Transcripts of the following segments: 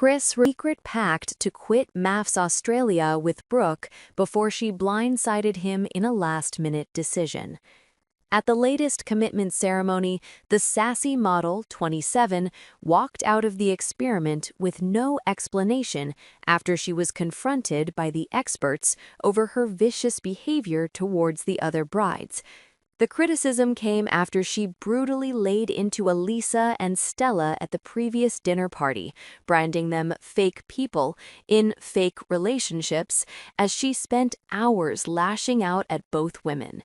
Chris' secret pact to quit MAFS Australia with Brook before she blindsided him in a last-minute decision. At the latest commitment ceremony, the sassy model, 27, walked out of the experiment with no explanation after she was confronted by the experts over her vicious behavior towards the other brides. The criticism came after she brutally laid into Alysa and Stella at the previous dinner party, branding them fake people in fake relationships, as she spent hours lashing out at both women.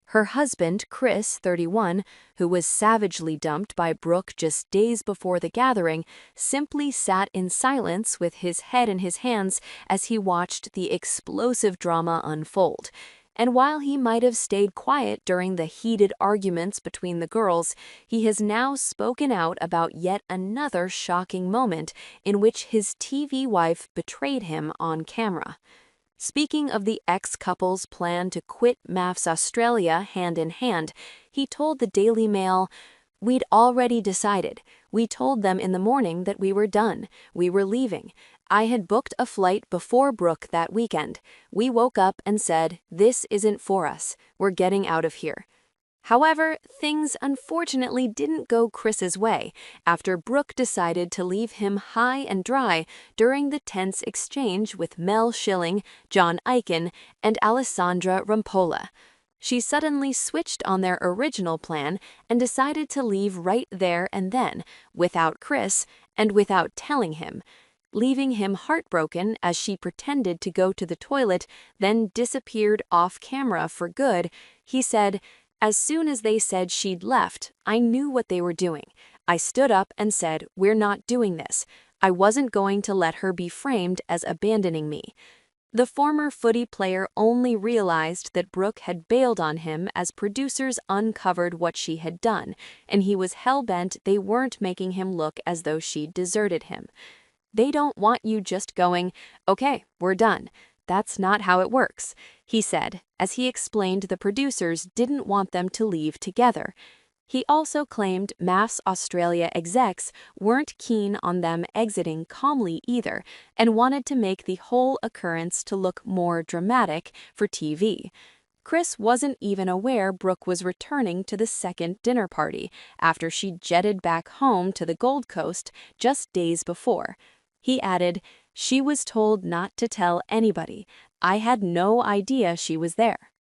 Her husband, Chris, 31, who was savagely dumped by Brook just days before the gathering, simply sat in silence with his head in his hands as he watched the explosive drama unfold. And while he might have stayed quiet during the heated arguments between the girls, he has now spoken out about yet another shocking moment in which his TV wife betrayed him on camera. Speaking of the ex-couple's plan to quit MAFS Australia hand in hand, he told the Daily Mail, "We'd already decided. We told them in the morning that we were done. We were leaving. I had booked a flight before Brook that weekend. We woke up and said, this isn't for us. We're getting out of here." However, things unfortunately didn't go Chris's way after Brook decided to leave him high and dry during the tense exchange with Mel Schilling, John Eichen, and Alessandra Rampolla. She suddenly switched on their original plan and decided to leave right there and then, without Chris, and without telling him, leaving him heartbroken as she pretended to go to the toilet, then disappeared off camera for good. He said, "As soon as they said she'd left, I knew what they were doing. I stood up and said, we're not doing this. I wasn't going to let her be framed as abandoning me." The former footy player only realized that Brook had bailed on him as producers uncovered what she had done, and he was hell-bent they weren't making him look as though she'd deserted him. "They don't want you just going, okay, we're done. That's not how it works," he said, as he explained the producers didn't want them to leave together. He also claimed MAFS Australia execs weren't keen on them exiting calmly either, and wanted to make the whole occurrence to look more dramatic for TV. Chris wasn't even aware Brook was returning to the second dinner party after she jetted back home to the Gold Coast just days before. He added, "She was told not to tell anybody. I had no idea she was there."